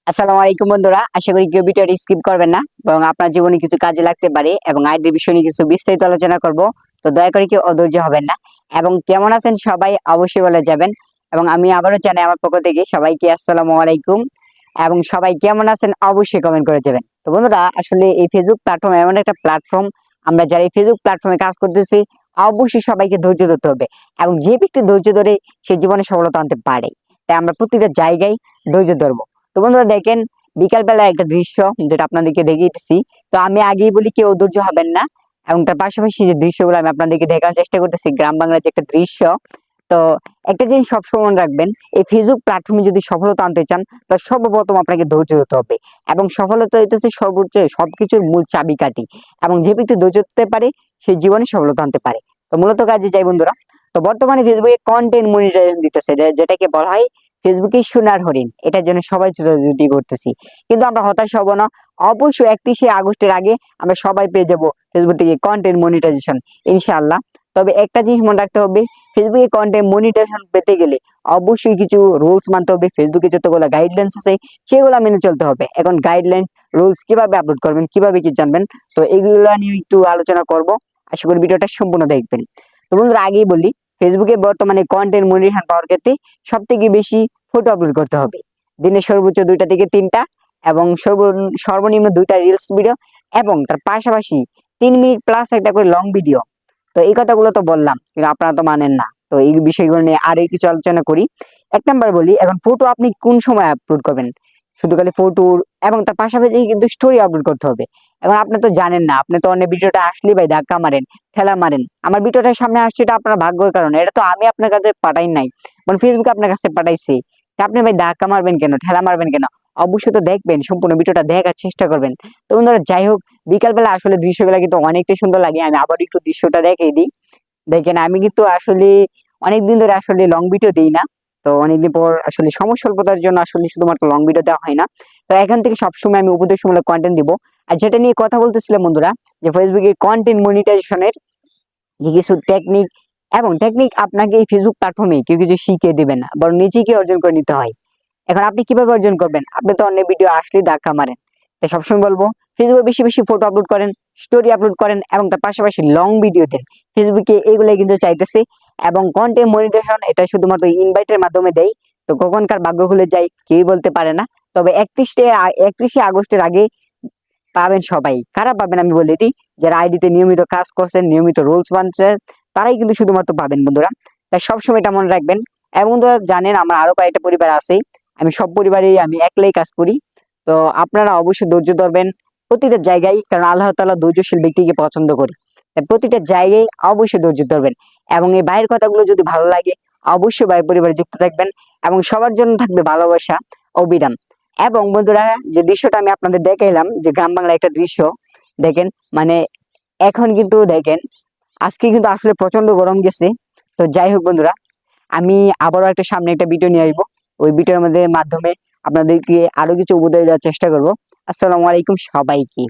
আসসালামু আলাইকুম বন্ধুরা, আশা করি কেউ ভিডিওটি স্কিপ করবেন না এবং আপনার জীবনে কিছু কাজে লাগতে পারে এবং আইডির বিষয় নিয়ে কিছু বিস্তারিত আলোচনা করব। তো দয়া করে কেউ অধৈর্য হবেন না এবং কেমন আছেন সবাই অবশ্যই বলে যাবেন। এবং আমি আবারও জানাই আমার পক্ষ থেকে সবাইকে আসসালামু আলাইকুম এবং সবাই কেমন আছেন অবশ্যই কমেন্ট করে যাবেন। তো বন্ধুরা, আসলে এই ফেসবুক প্ল্যাটফর্ম এমন একটা প্ল্যাটফর্ম, আমরা যারা এই ফেসবুক প্ল্যাটফর্মে কাজ করতেছি অবশ্যই সবাইকে ধৈর্য ধরতে হবে এবং যে ব্যক্তি ধৈর্য ধরে সে জীবনে সফলতা আনতে পারে, তাই আমরা প্রতিটা জায়গায় ধৈর্য ধরবো। তো বন্ধুরা দেখেন, বিকালবেলা একটা দৃশ্য যেটা আপনাদেরকে দেখিয়েছি। তো আমি আগেই বলি কেউ ধৈর্য হবেন না এবং তার পাশাপাশি যে দৃশ্যগুলো আমি আপনাদেরকে দেখানোর চেষ্টা করতেছি, গ্রাম বাংলার যে একটা দৃশ্য। তো একটা জিনিস সবসময় মনে রাখবেন, এই ফেসবুক প্ল্যাটফর্মে যদি সফলতা আনতে চান তো সর্বপ্রথম আপনাকে ধৈর্য ধরতে হবে এবং সফলতা হইতেছে সর্বোচ্চ সবকিছুর মূল চাবিকাঠি। এবং যে ব্যক্তি ধৈর্য ধরতে পারে সে জীবনে সফলতা আনতে পারে। তো মূলত কাজে যাই বন্ধুরা। তো বর্তমানে ফেসবুকে কন্টেন্ট মনিটাইজেশন দিতেছে, যেটাকে বলা হয় ফেসবুকে সোনার হরিণ। এটার জন্য সবাই ছুটাছুটি করতেছি, কিন্তু আমরা হতাশ হব না। অবশ্যই 31শে আগস্টের আগে আমরা সবাই পেয়ে যাব ফেসবুক থেকে কন্টেন্ট মনিটাইজেশন, ইনশাআল্লাহ। তবে একটা জিনিস মনে রাখতে হবে, ফেসবুকে কন্টেন্ট মনিটাইজেশন পেতে গেলে অবশ্যই কিছু রুলস মানতে হবে। ফেসবুকে যতগুলো গাইডলাইন্স আছে সেগুলো মেনে চলতে হবে। এখন গাইডলাইন রুলস কিভাবে আপলোড করবেন, কিভাবে কি জানবেন, তো এগুলো নিয়ে একটু আলোচনা করব। আশা করি ভিডিওটা সম্পূর্ণ দেখবেন। তো বন্ধুরা, আগেই বলি, ফেসবুকে বর্তমানে কন্টেন্ট মনিটাইজেশন পাওয়ার ক্ষেত্রে সব থেকে বেশি ফটো আপলোড করতে হবে। দিনে সর্বোচ্চ 2টা থেকে 3টা এবং সর্বনিম্ন 2টা রিলস ভিডিও এবং তার পাশাপাশি 3 মিনিট প্লাস একটা করে লং ভিডিও। তো এই কথাগুলো তো বললাম, কিন্তু আপনারা তো মানেন না। তো এই বিষয়গুলো নিয়ে আর কিছু আলোচনা করি। 1 নাম্বার বলি, এখন ফটো আপনি কোন সময় আপলোড করবেন? শুধু খালি ফটো এবং তার পাশাপাশি কিন্তু স্টোরি আপলোড করতে হবে। এখন আপনি তো জানেন না, আপনি তো অন্য ভিডিওটা আসলে ভাই ধাক্কা মারেন, ঠেলা মারেন। আমার ভিডিওটা সামনে আসছে, এটা আপনার ভাগ্যের কারণে, এটা তো আমি আপনার কাছে পাঠাই নাই, মানে ফেসবুক আপনার কাছে পাঠাইছে। তা আপনি ভাই ধাক্কা মারবেন কেন, ঠেলা মারবেন কেন? অবশ্যই তো দেখবেন, সম্পূর্ণ ভিডিওটা দেখার চেষ্টা করবেন। তো বন্ধুরা যাই হোক, বিকালবেলা আসলে দৃশ্যগুলা কিন্তু অনেকটাই সুন্দর লাগে। আমি আবার একটু দৃশ্যটা দেখিয়ে দিই। দেখেন, আমি কিন্তু আসলে অনেকদিন ধরে আসলে লং ভিডিও দিই না। তো অনেকদিন পর আসলে সময় স্বল্পতার জন্য আসলে শুধুমাত্র লং ভিডিও দেওয়া হয় না। তো এখান থেকে সবসময় আমি উপদেশমূলক কন্টেন্ট দিব। আর যেটা নিয়ে কথা বলতেছিলাম বন্ধুরা, যে ফেসবুকে কন্টেন্ট মনিটাইজেশনের যে কিছু টেকনিক এবং টেকনিক আপনাকে এই ফেসবুক প্ল্যাটফর্মে কেউ কিছু শিখিয়ে দিবেন না, বরং নিজেকে অর্জন করে নিতে হয়। এখন আপনি কিভাবে অর্জন করবেন? আপনি তো অন্য ভিডিও আসলেই ধাক্কা মারেন। তাই সবসময় বলবো, ফেসবুকে বেশি বেশি ফটো আপলোড করেন, স্টোরি আপলোড করেন এবং তার পাশাপাশি লং ভিডিও দেন। ফেসবুকে এইগুলাই কিন্তু চাইতেছে। এবং কন্টেন্ট মনিটাইজেশন এটা শুধুমাত্র ইনভাইটের মাধ্যমে দেয়। তো কখনকার ভাগ্য খুলে যায় কেউই বলতে পারে না। তবে 31শে আগস্টের আগে পাবেন সবাই। কারা পাবেন আমি বলে দিই, যারা আইডিতে নিয়মিত কাজ করছেন, নিয়মিত রুলস মানছেন, তারাই কিন্তু শুধুমাত্র পাবেন বন্ধুরা। তাই সবসময় এটা মনে রাখবেন। এবং বন্ধুরা জানেন, আমার আরো কয়েকটা পরিবার আছে, আমি সব পরিবারেই আমি একলাই কাজ করি। তো আপনারা অবশ্যই ধৈর্য ধরবেন প্রতিটা জায়গায়, কারণ আল্লাহ তাআলা ধৈর্যশীল ব্যক্তিকে পছন্দ করে। তাই প্রতিটা জায়গায় অবশ্যই ধৈর্য ধরবেন। এবং এই ভাইয়ের কথাগুলো যদি ভালো লাগে অবশ্যই ভাই পরিবারে যুক্ত থাকবেন এবং সবার জন্য থাকবে ভালোবাসা অবিরাম। এবং বন্ধুরা, যে দৃশ্যটা আমি আপনাদের দেখাইলাম, যে গ্রাম বাংলার একটা দৃশ্য, দেখেন, মানে এখন কিন্তু দেখেন, আজকে কিন্তু আসলে প্রচন্ড গরম গেছে। তো যাই হোক বন্ধুরা, আমি আবারও একটা সামনে একটা ভিডিও নিয়ে আসবো। ওই ভিডিওর মধ্যে মাধ্যমে আপনাদেরকে আরো কিছু উপদেশ দেওয়ার চেষ্টা করব। আসসালামু আলাইকুম সবাইকে।